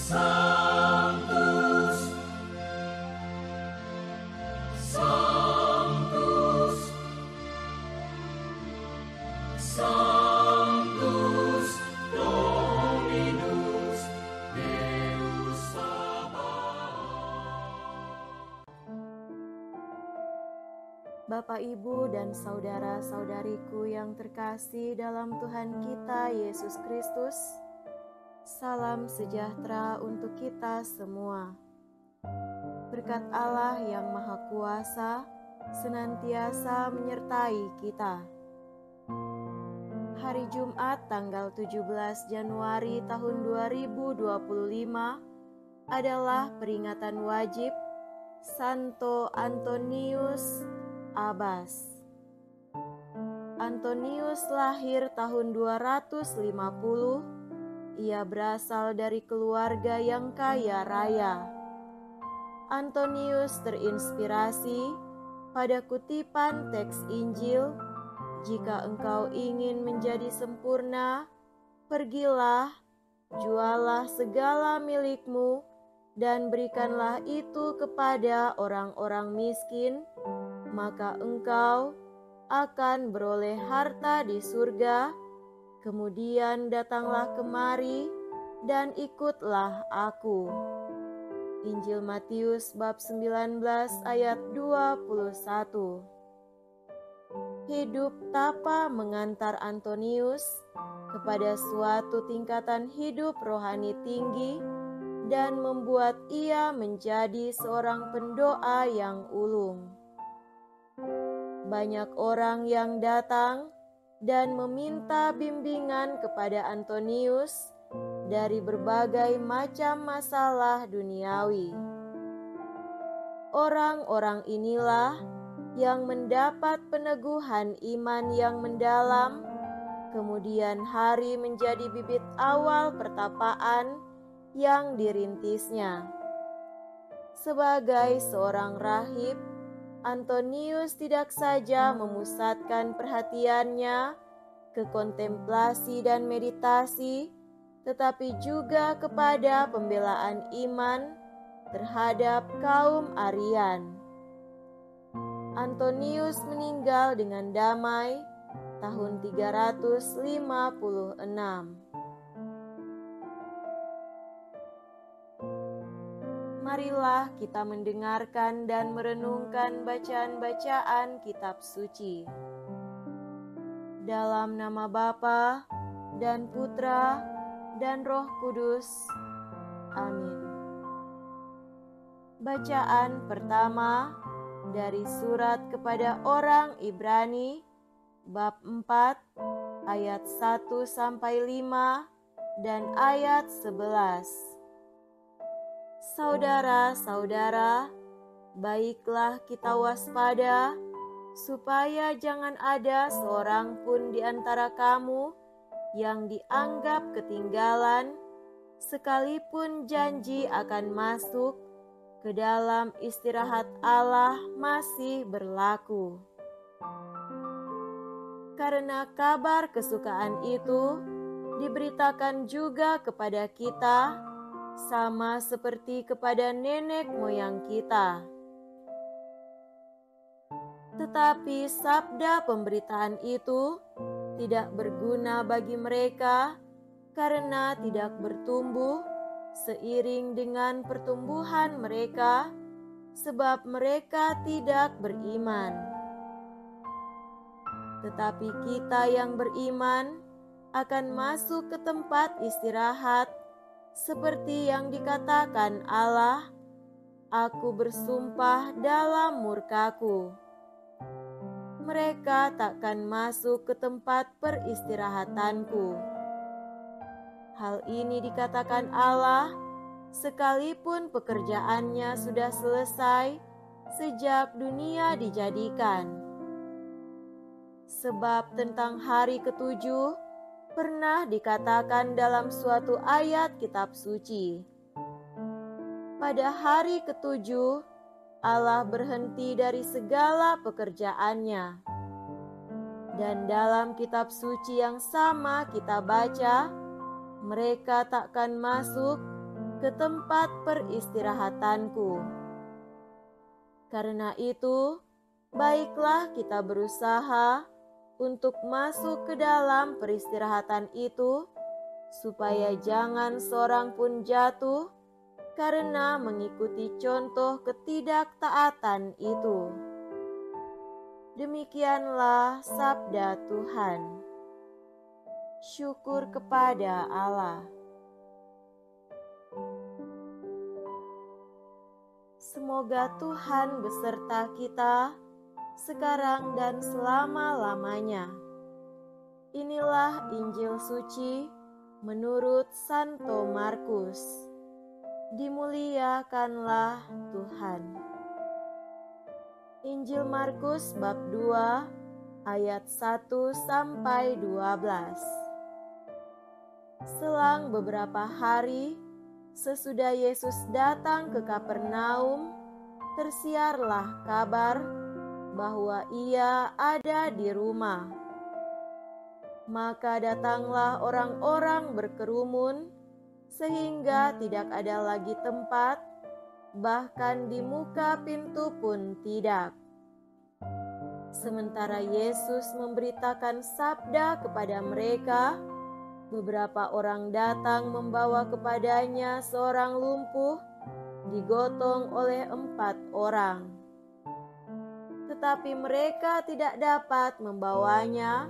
Sanctus, Sanctus, Sanctus Dominus Deus Sabaoth. Bapak, Ibu, dan saudara-saudariku yang terkasih dalam Tuhan kita Yesus Kristus, salam sejahtera untuk kita semua. Berkat Allah yang Maha Kuasa senantiasa menyertai kita. Hari Jumat tanggal 17 Januari tahun 2025 adalah peringatan wajib Santo Antonius Abbas. Antonius lahir tahun 250. Ia berasal dari keluarga yang kaya raya. Antonius terinspirasi pada kutipan teks Injil, "Jika engkau ingin menjadi sempurna, pergilah, jualah segala milikmu, dan berikanlah itu kepada orang-orang miskin, maka engkau akan beroleh harta di surga. Kemudian datanglah kemari dan ikutlah aku." Injil Matius bab 19 ayat 21. Hidup tapa mengantar Antonius kepada suatu tingkatan hidup rohani tinggi dan membuat ia menjadi seorang pendoa yang ulung. Banyak orang yang datang dan meminta bimbingan kepada Antonius dari berbagai macam masalah duniawi. Orang-orang inilah yang mendapat peneguhan iman yang mendalam, kemudian hari menjadi bibit awal pertapaan yang dirintisnya. Sebagai seorang rahib, Antonius tidak saja memusatkan perhatiannya ke kontemplasi dan meditasi, tetapi juga kepada pembelaan iman terhadap kaum Arian. Antonius meninggal dengan damai tahun 356. Marilah kita mendengarkan dan merenungkan bacaan-bacaan kitab suci. Dalam nama Bapa dan Putra dan Roh Kudus. Amin. Bacaan pertama dari surat kepada orang Ibrani bab 4 ayat 1-5 dan ayat 11. Saudara-saudara, baiklah kita waspada, supaya jangan ada seorang pun di antara kamu yang dianggap ketinggalan, sekalipun janji akan masuk ke dalam istirahat Allah masih berlaku. Karena kabar kesukaan itu diberitakan juga kepada kita, sama seperti kepada nenek moyang kita. Tetapi sabda pemberitaan itu tidak berguna bagi mereka karena tidak bertumbuh seiring dengan pertumbuhan mereka, sebab mereka tidak beriman. Tetapi kita yang beriman akan masuk ke tempat istirahat, seperti yang dikatakan Allah, "Aku bersumpah dalam murkaku, mereka takkan masuk ke tempat peristirahatanku." Hal ini dikatakan Allah, sekalipun pekerjaannya sudah selesai sejak dunia dijadikan. Sebab tentang hari ketujuh pernah dikatakan dalam suatu ayat kitab suci, pada hari ketujuh Allah berhenti dari segala pekerjaannya. Dan dalam kitab suci yang sama kita baca, mereka takkan masuk ke tempat peristirahatanku. Karena itu, baiklah kita berusaha untuk masuk ke dalam peristirahatan itu, supaya jangan seorang pun jatuh karena mengikuti contoh ketidaktaatan itu. Demikianlah sabda Tuhan. Syukur kepada Allah. Semoga Tuhan beserta kita sekarang dan selama-lamanya. Inilah Injil suci menurut Santo Markus. Dimuliakanlah Tuhan. Injil Markus bab 2 ayat 1 sampai 12. Selang beberapa hari sesudah Yesus datang ke Kapernaum, tersiarlah kabar bahwa Ia ada di rumah. Maka datanglah orang-orang berkerumun, sehingga tidak ada lagi tempat, bahkan di muka pintu pun tidak. Sementara Yesus memberitakan sabda kepada mereka, beberapa orang datang membawa kepadanya seorang lumpuh, digotong oleh 4 orang. Tetapi mereka tidak dapat membawanya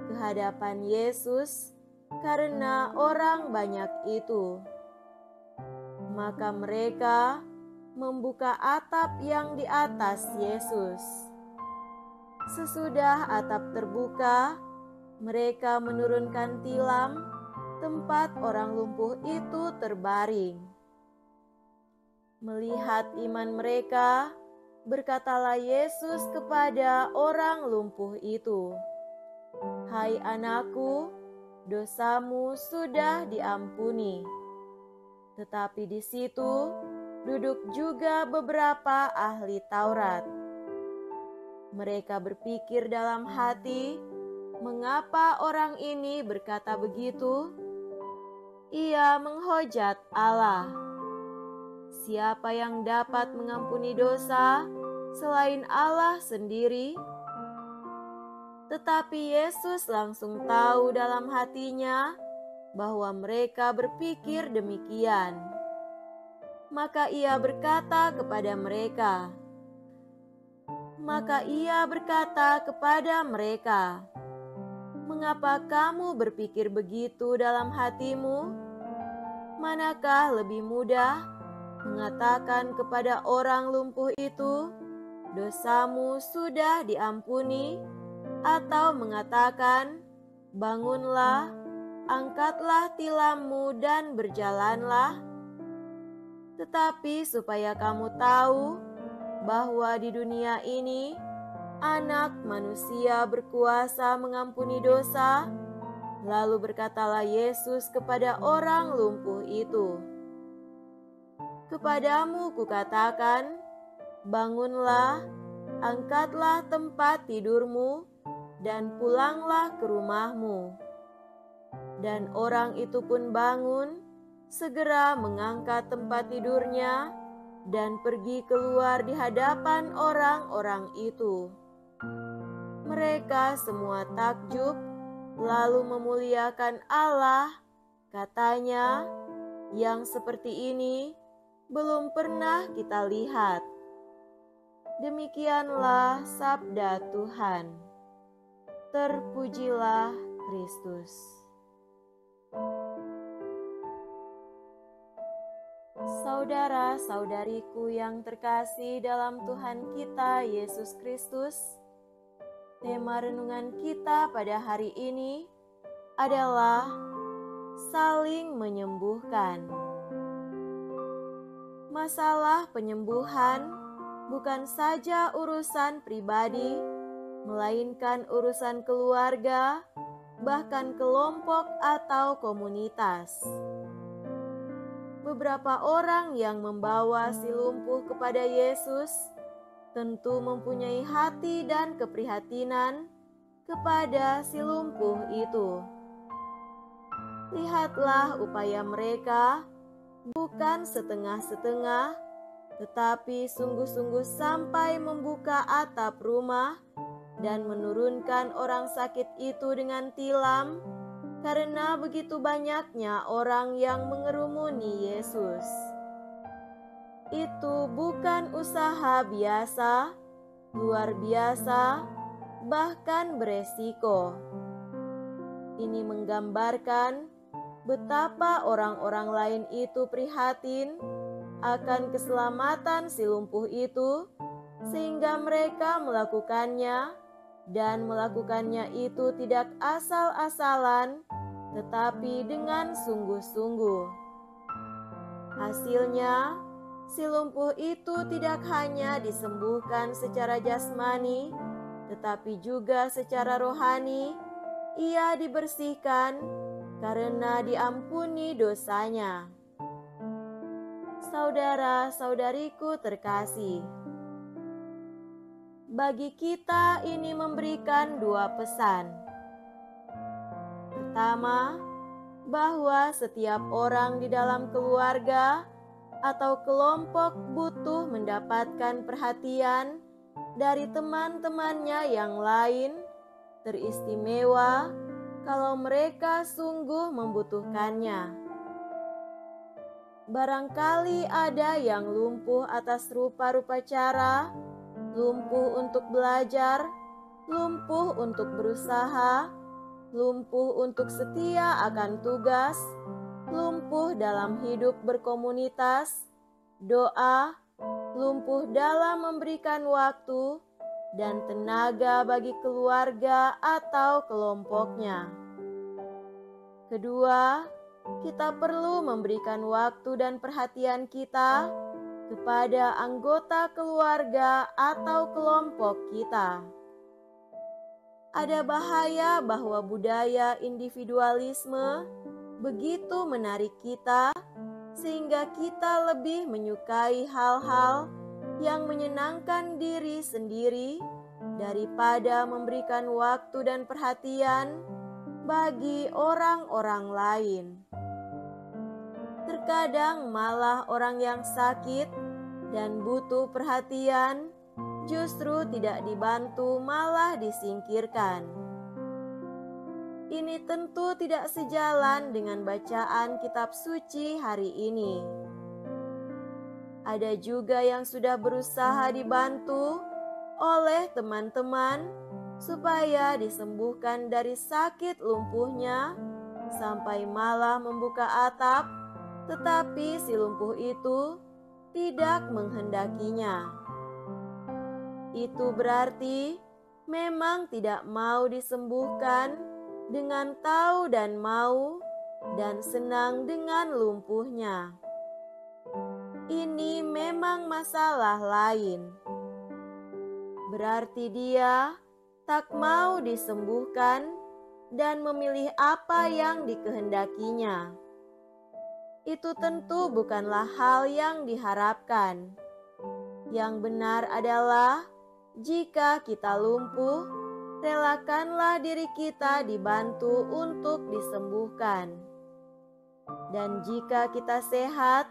ke hadapan Yesus karena orang banyak itu. Maka mereka membuka atap yang di atas Yesus. Sesudah atap terbuka, mereka menurunkan tilam tempat orang lumpuh itu terbaring. Melihat iman mereka, berkatalah Yesus kepada orang lumpuh itu, "Hai anakku, dosamu sudah diampuni." Tetapi di situ duduk juga beberapa ahli Taurat. Mereka berpikir dalam hati, "Mengapa orang ini berkata begitu? Ia menghujat Allah. Siapa yang dapat mengampuni dosa selain Allah sendiri?" Tetapi Yesus langsung tahu dalam hatinya bahwa mereka berpikir demikian. Maka ia berkata kepada mereka, "Mengapa kamu berpikir begitu dalam hatimu? Manakah lebih mudah mengatakan kepada orang lumpuh itu, 'Dosamu sudah diampuni,' atau mengatakan, 'Bangunlah, angkatlah tilammu dan berjalanlah'? Tetapi supaya kamu tahu bahwa di dunia ini Anak Manusia berkuasa mengampuni dosa." Lalu berkatalah Yesus kepada orang lumpuh itu, "Kepadamu kukatakan, bangunlah, angkatlah tempat tidurmu, dan pulanglah ke rumahmu." Dan orang itu pun bangun, segera mengangkat tempat tidurnya, dan pergi keluar di hadapan orang-orang itu. Mereka semua takjub, lalu memuliakan Allah, katanya, "Yang seperti ini belum pernah kita lihat." Demikianlah sabda Tuhan. Terpujilah Kristus. Saudara-saudariku yang terkasih dalam Tuhan kita Yesus Kristus, tema renungan kita pada hari ini adalah saling menyembuhkan. Masalah penyembuhan bukan saja urusan pribadi, melainkan urusan keluarga, bahkan kelompok atau komunitas. Beberapa orang yang membawa si lumpuh kepada Yesus tentu mempunyai hati dan keprihatinan kepada si lumpuh itu. Lihatlah upaya mereka bukan setengah-setengah, tetapi sungguh-sungguh sampai membuka atap rumah dan menurunkan orang sakit itu dengan tilam, karena begitu banyaknya orang yang mengerumuni Yesus. Itu bukan usaha biasa, luar biasa, bahkan beresiko. Ini menggambarkan betapa orang-orang lain itu prihatin akan keselamatan si lumpuh itu, sehingga mereka melakukannya, dan melakukannya itu tidak asal-asalan, tetapi dengan sungguh-sungguh. Hasilnya, si lumpuh itu tidak hanya disembuhkan secara jasmani, tetapi juga secara rohani. Ia dibersihkan karena diampuni dosanya. Saudara-saudariku terkasih, bagi kita ini memberikan dua pesan. Pertama, bahwa setiap orang di dalam keluarga atau kelompok butuh mendapatkan perhatian dari teman-temannya yang lain, teristimewa kalau mereka sungguh membutuhkannya. Barangkali ada yang lumpuh atas rupa-rupa cara, lumpuh untuk belajar, lumpuh untuk berusaha, lumpuh untuk setia akan tugas, lumpuh dalam hidup berkomunitas, doa, lumpuh dalam memberikan waktu dan tenaga bagi keluarga atau kelompoknya. Kedua, kita perlu memberikan waktu dan perhatian kita kepada anggota keluarga atau kelompok kita. Ada bahaya bahwa budaya individualisme begitu menarik kita, sehingga kita lebih menyukai hal-hal yang menyenangkan diri sendiri daripada memberikan waktu dan perhatian bagi orang-orang lain. Terkadang malah orang yang sakit dan butuh perhatian justru tidak dibantu, malah disingkirkan. Ini tentu tidak sejalan dengan bacaan kitab suci hari ini. Ada juga yang sudah berusaha dibantu oleh teman-teman supaya disembuhkan dari sakit lumpuhnya, sampai malah membuka atap, tetapi si lumpuh itu tidak menghendakinya. Itu berarti memang tidak mau disembuhkan dengan tahu dan mau dan senang dengan lumpuhnya. Ini memang masalah lain. Berarti dia tak mau disembuhkan dan memilih apa yang dikehendakinya. Itu tentu bukanlah hal yang diharapkan. Yang benar adalah jika kita lumpuh, relakanlah diri kita dibantu untuk disembuhkan. Dan jika kita sehat,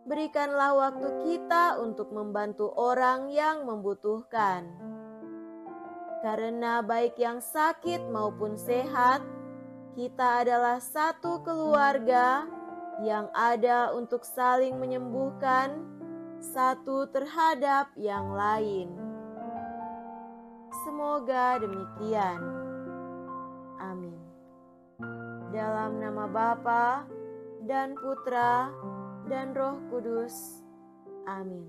berikanlah waktu kita untuk membantu orang yang membutuhkan. Karena baik yang sakit maupun sehat, kita adalah satu keluarga yang ada untuk saling menyembuhkan satu terhadap yang lain. Semoga demikian. Amin. Dalam nama Bapa dan Putra dan Roh Kudus. Amin.